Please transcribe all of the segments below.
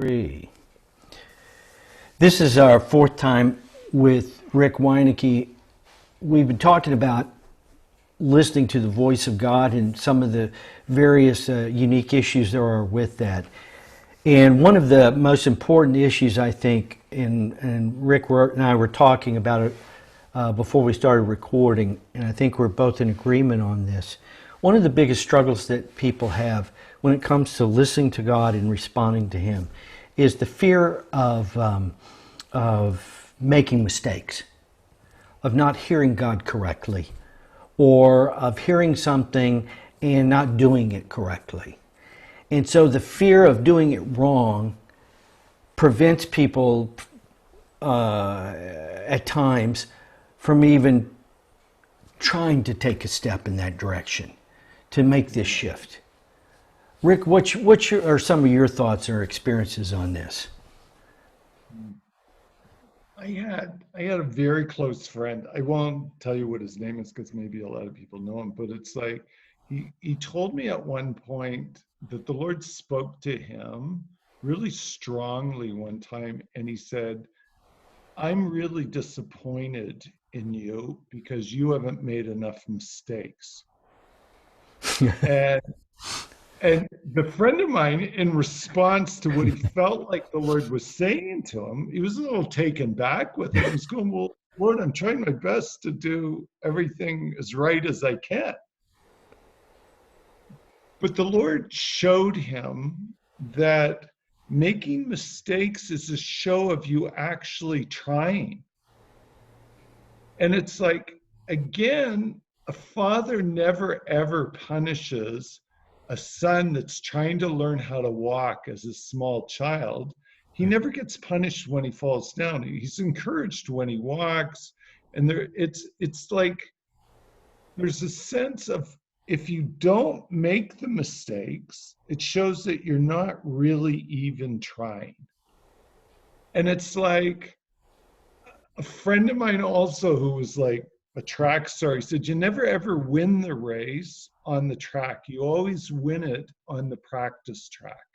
Three. This is our fourth time with Rick Weinecke. We've been talking about listening to the voice of God and some of the various unique issues there are with that. And one of the most important issues, I think, and Rick and I were talking about it before we started recording, and I think we're both in agreement on this. One of the biggest struggles that people have when it comes to listening to God and responding to Him is the fear of making mistakes, of not hearing God correctly, or of hearing something and not doing it correctly. And so the fear of doing it wrong prevents people at times from even trying to take a step in that direction to make this shift. Rick, what are some of your thoughts or experiences on this? I had a very close friend. I won't tell you what his name is because maybe a lot of people know him, but it's like he told me at one point that the Lord spoke to him really strongly one time, and he said, "I'm really disappointed in you because you haven't made enough mistakes." And the friend of mine, in response to what he felt like the Lord was saying to him, he was a little taken back with it. He was going, "Well, Lord, I'm trying my best to do everything as right as I can." But the Lord showed him that making mistakes is a show of you actually trying. And it's like, again, a father never ever punishes a son that's trying to learn how to walk as a small child. He never gets punished when he falls down. He's encouraged when he walks. And it's like there's a sense of, if you don't make the mistakes, it shows that you're not really even trying. And it's like, a friend of mine also who was like a track star, he said, "You never ever win the race on the track. You always win it on the practice track."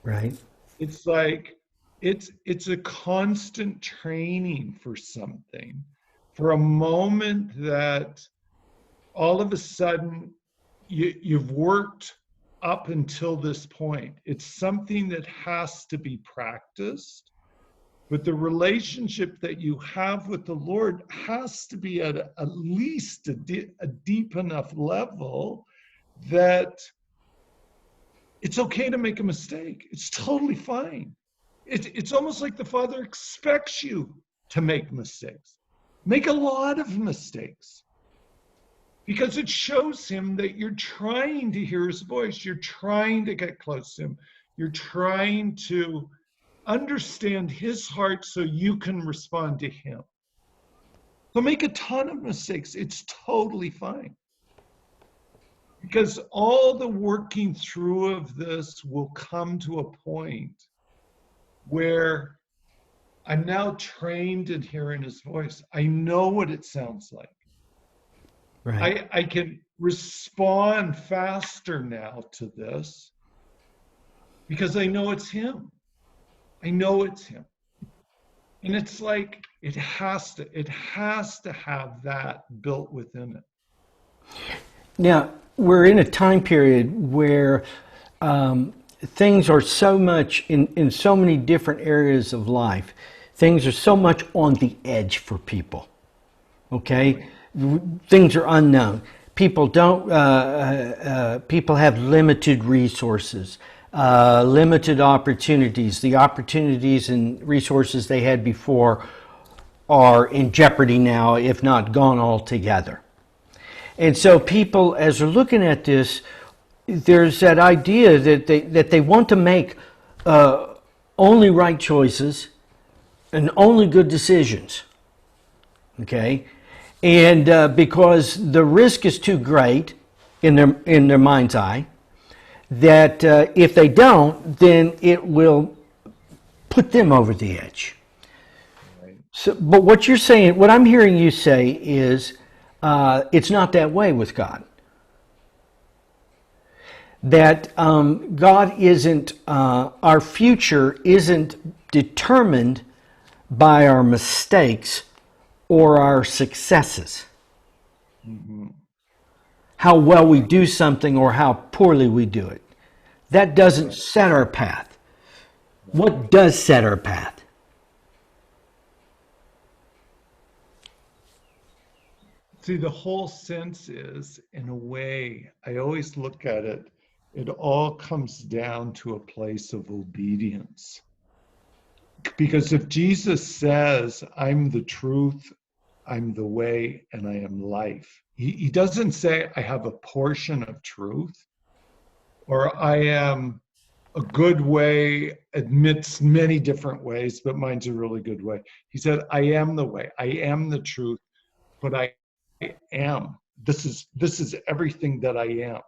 Right. It's like, it's a constant training for something, for a moment that all of a sudden you've worked up until this point. It's something that has to be practiced. But the relationship that you have with the Lord has to be at least a deep enough level that it's okay to make a mistake. It's totally fine. It's almost like the Father expects you to make mistakes. Make a lot of mistakes. Because it shows Him that you're trying to hear His voice. You're trying to get close to Him. You're trying to understand His heart so you can respond to Him. So make a ton of mistakes. It's totally fine. Because all the working through of this will come to a point where I'm now trained in hearing His voice. I know what it sounds like. Right. I can respond faster now to this because I know it's Him. I know it's Him. And it's like it has to have that built within it. Now, we're in a time period where things are so much in so many different areas of life. Things are so much on the edge for people. Okay? Things are unknown. People don't. People have limited resources, limited opportunities. The opportunities and resources they had before are in jeopardy now, if not gone altogether. And so people, as they're looking at this, there's that idea that they want to make only right choices and only good decisions. Okay. And because the risk is too great in their mind's eye, that if they don't, then it will put them over the edge. Right. So, but what you're saying, what I'm hearing you say is, it's not that way with God. that God isn't, our future isn't determined by our mistakes or our successes. Mm-hmm. How well we do something or how poorly we do it. That doesn't Right. set our path. Right. What does set our path? See, the whole sense is, in a way, I always look at it, it all comes down to a place of obedience. Because if Jesus says, I'm the truth, I'm the way, and I am life, he doesn't say, I have a portion of truth, or I am a good way amidst many different ways, but mine's a really good way. He said, I am the way, I am the truth, but I am. This is everything that I am.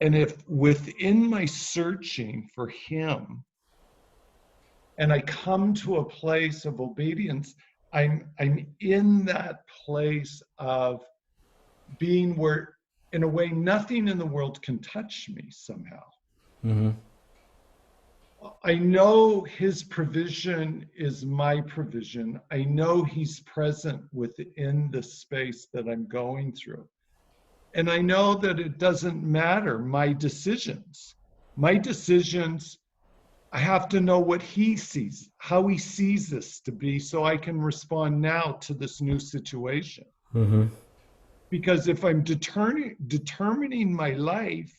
And if within my searching for him, and I come to a place of obedience, I'm in that place of being where, in a way, nothing in the world can touch me somehow. Mm-hmm. I know his provision is my provision. I know he's present within the space that I'm going through. And I know that it doesn't matter my decisions. My decisions, I have to know what he sees, how he sees this to be, so I can respond now to this new situation. Mm-hmm. Because if I'm determining my life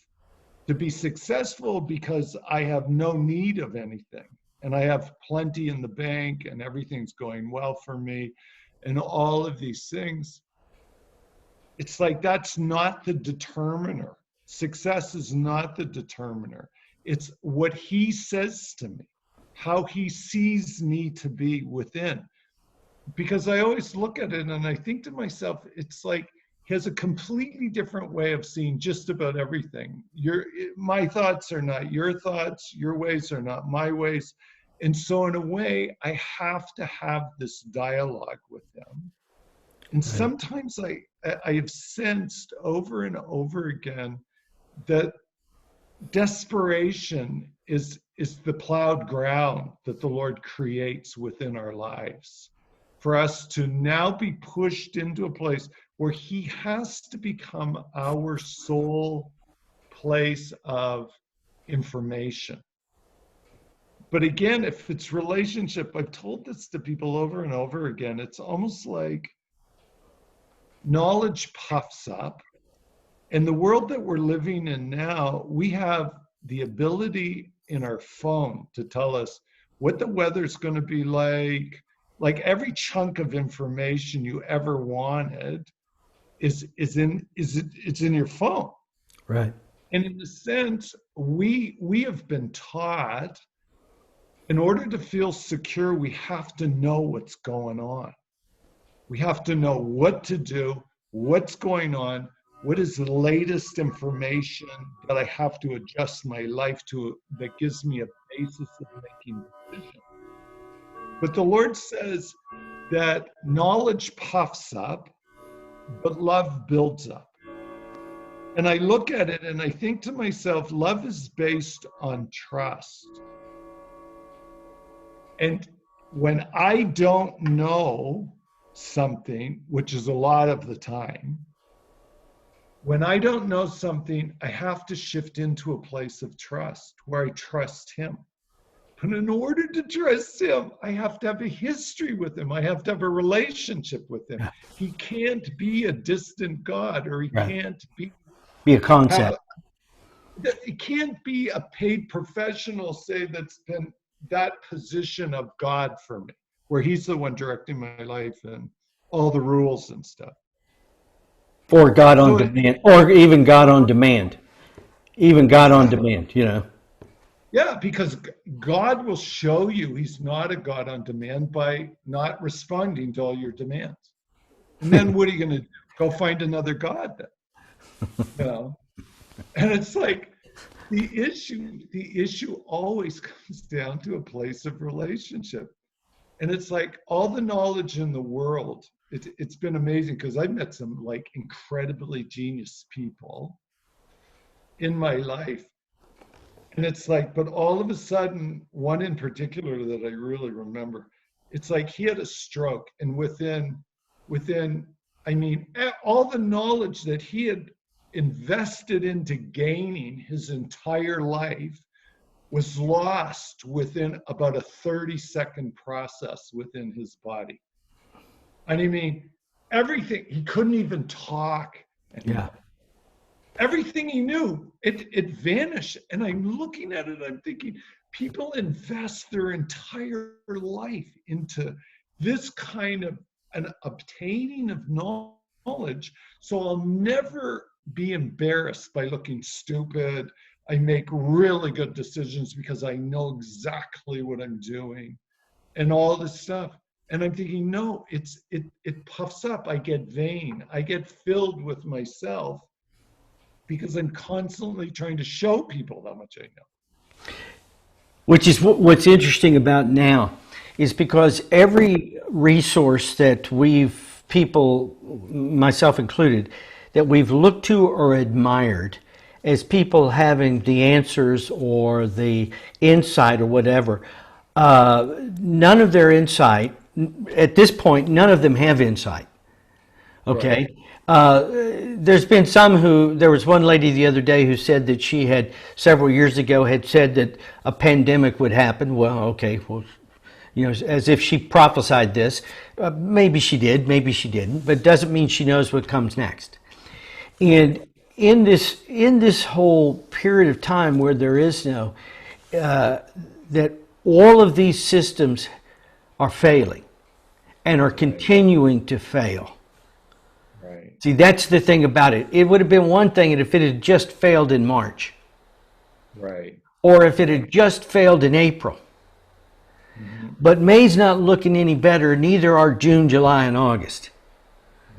to be successful because I have no need of anything and I have plenty in the bank and everything's going well for me and all of these things, it's like that's not the determiner. Success is not the determiner. It's what he says to me, how he sees me to be within. Because I always look at it and I think to myself, it's like he has a completely different way of seeing just about everything. My thoughts are not your thoughts, your ways are not my ways. And so in a way, I have to have this dialogue with him. And Right. sometimes I have sensed over and over again that desperation is the plowed ground that the Lord creates within our lives for us to now be pushed into a place where he has to become our sole place of information. But again, if it's relationship, I've told this to people over and over again, it's almost like knowledge puffs up. In the world that we're living in now, we have the ability in our phone to tell us what the weather's going to be like every chunk of information you ever wanted is in your phone. Right. And in a sense, we have been taught in order to feel secure, we have to know what's going on. We have to know what to do, what's going on, what is the latest information that I have to adjust my life to that gives me a basis of making decisions. But the Lord says that knowledge puffs up, but love builds up. And I look at it and I think to myself, love is based on trust. And when I don't know something, which is a lot of the time, when I don't know something, I have to shift into a place of trust where I trust him. But in order to trust him, I have to have a history with him. I have to have a relationship with him. Yeah. He can't be a distant God, or he Right. can't Be a have concept. it can't be a paid professional, say, that's been that position of God for me, where he's the one directing my life and all the rules and stuff. Or God on So demand. Or even God on demand. Even God on demand, you know. yeah, because God will show you he's not a God on demand by not responding to all your demands. And then what are you going to do? Go find another God then? You know? And it's like the issue always comes down to a place of relationship. And it's like all the knowledge in the world, it's been amazing because I've met some like incredibly genius people. in my life. And it's like, but all of a sudden, one in particular that I really remember, it's like he had a stroke, and within, I mean, all the knowledge that he had invested into gaining his entire life was lost within about a 30-second process within his body. And I mean, everything, he couldn't even talk Yeah. anymore. Everything he knew, it vanished. And I'm looking at it, I'm thinking, people invest their entire life into this kind of an obtaining of knowledge. So I'll never be embarrassed by looking stupid. I make really good decisions because I know exactly what I'm doing and all this stuff. And I'm thinking, no, it puffs up. I get vain. I get filled with myself because I'm constantly trying to show people how much I know. Which is what's interesting about now is because every resource that we've, people, myself included, that we've looked to or admired as people having the answers or the insight or whatever, none of their insight, at this point, none of them have insight. Okay. Right. There's been some who, there was one lady the other day who said that she had several years ago had said that a pandemic would happen. Well, okay, well, you know, as if she prophesied this. Maybe she did, maybe she didn't, but it doesn't mean she knows what comes next. And in this whole period of time where there is no, that all of these systems are failing and are continuing to fail. Right. See, that's the thing about it. It would have been one thing if it had just failed in March, Right. or if it had just failed in April. Mm-hmm. But May's not looking any better, neither are June, July, and August.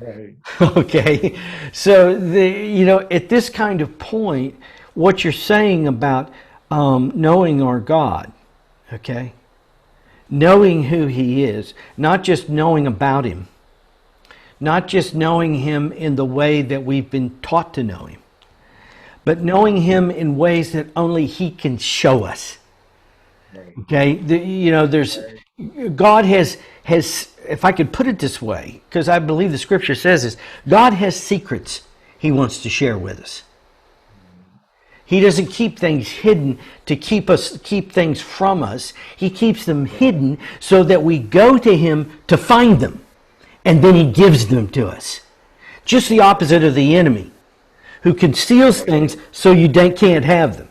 Right. Okay, so at this kind of point, what you're saying about knowing our God, okay, knowing who He is, not just knowing about Him, not just knowing Him in the way that we've been taught to know Him, but knowing Him in ways that only He can show us. Right. Okay, there's God has, if I could put it this way, because I believe the Scripture says this, God has secrets He wants to share with us. He doesn't keep things hidden to keep things from us. He keeps them hidden so that we go to Him to find them, and then He gives them to us. Just the opposite of the enemy, who conceals things so you can't have them.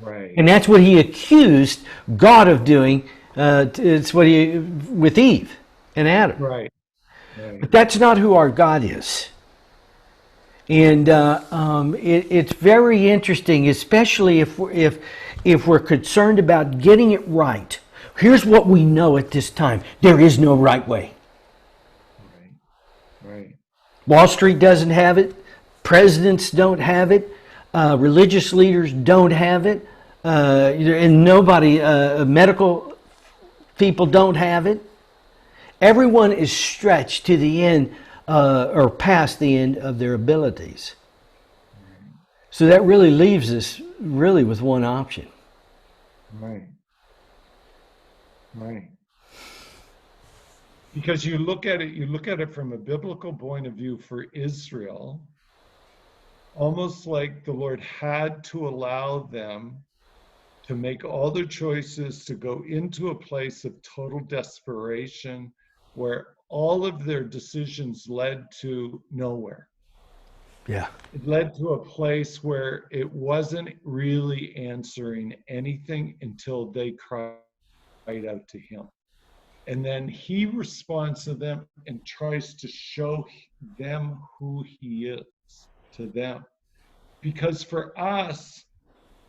Right. And that's what he accused God of doing. It's what with Eve and Adam. Right. Right. But that's not who our God is. And it's very interesting, especially if we're concerned about getting it right. Here's what we know at this time: there is no right way. Right. Right. Wall Street doesn't have it. Presidents don't have it. Religious leaders don't have it. And nobody, medical people don't have it. Everyone is stretched to the end or past the end of their abilities. So that really leaves us really with one option. Right. Right. Because you look at it from a biblical point of view for Israel, almost like the Lord had to allow them to make all their choices to go into a place of total desperation where all of their decisions led to nowhere. Yeah. It led to a place where it wasn't really answering anything until they cried out to Him. And then He responds to them and tries to show them who He is to them. Because for us,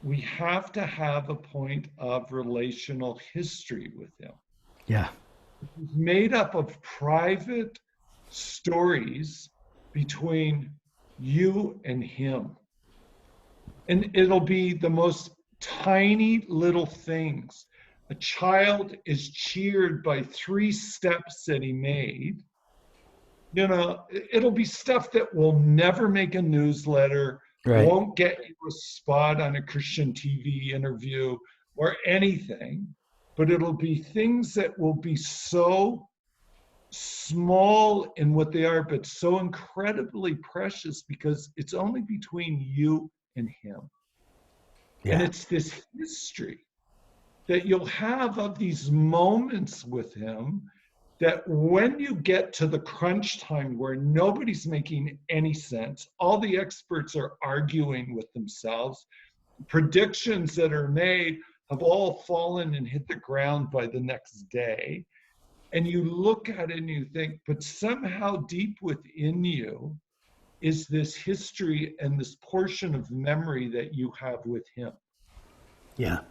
we have to have a point of relational history with Him. Yeah. It's made up of private stories between you and Him. And it'll be the most tiny little things. A child is cheered by 3 steps that he made. It'll be stuff that will never make a newsletter, Right. won't get you a spot on a Christian TV interview or anything, but it'll be things that will be so small in what they are, but so incredibly precious because it's only between you and him. And Yeah. it's this history that you'll have of these moments with him that when you get to the crunch time where nobody's making any sense, all the experts are arguing with themselves, predictions that are made have all fallen and hit the ground by the next day. And you look at it and you think, but somehow deep within you is this history and this portion of memory that you have with him. Yeah.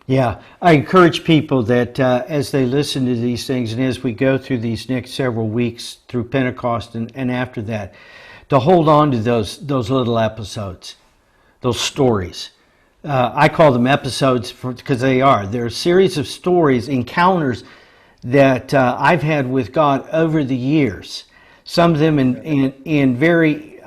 Yeah, I encourage people that as they listen to these things and as we go through these next several weeks through Pentecost and after that, to hold on to those little episodes, those stories. I call them episodes because they are. They're a series of stories, encounters that I've had with God over the years. Some of them in very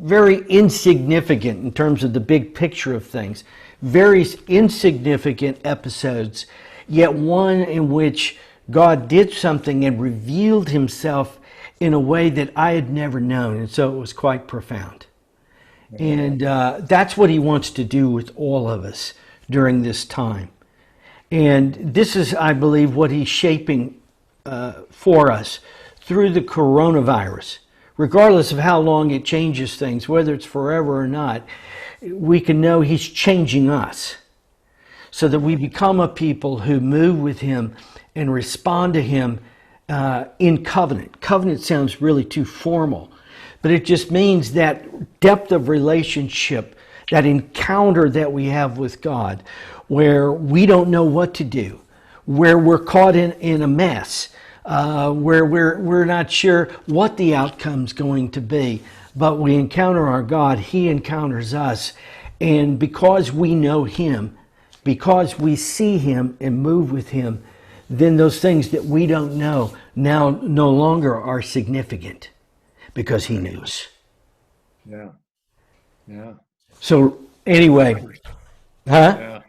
very insignificant in terms of the big picture of things. Very insignificant episodes, yet one in which God did something and revealed himself in a way that I had never known. And so it was quite profound. And that's what he wants to do with all of us during this time. And this is, I believe, what he's shaping for us through the coronavirus. Regardless of how long it changes things, whether it's forever or not, we can know he's changing us so that we become a people who move with him and respond to him in covenant. Covenant sounds really too formal, but it just means that depth of relationship, that encounter that we have with God, where we don't know what to do, where we're caught in a mess, where we're not sure what the outcome's going to be, but we encounter our God, he encounters us, and because we know him, because we see him and move with him, then those things that we don't know now no longer are significant because he knows. Yeah. Yeah. So anyway, huh? Yeah.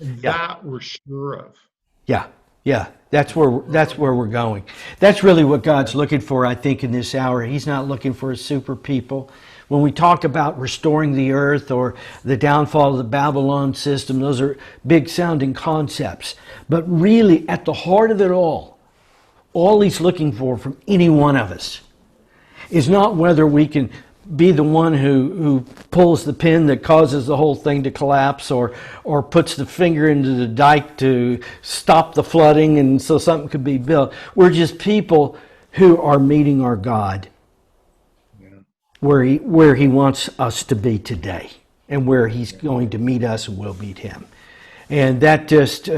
And Yeah. that we're sure of. Yeah, yeah, that's where we're going. That's really what God's looking for, I think, in this hour. He's not looking for a super people. When we talk about restoring the earth or the downfall of the Babylon system, those are big sounding concepts. But really, at the heart of it all he's looking for from any one of us is not whether we can be the one who pulls the pin that causes the whole thing to collapse or puts the finger into the dike to stop the flooding and so something could be built. We're just people who are meeting our God where he wants us to be today and where he's going to meet us and we'll meet him. And that just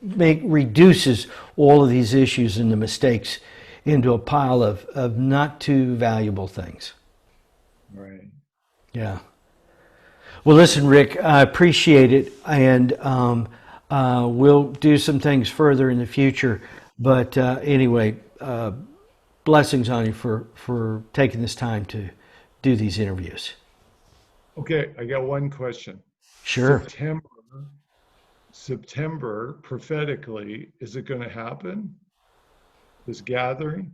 reduces all of these issues and the mistakes into a pile of not too valuable things. Right. Yeah. Well, listen, Rick, I appreciate it, and we'll do some things further in the future. But anyway, blessings on you for taking this time to do these interviews. Okay, I got one question. Sure. September, prophetically, is it going to happen? This gathering?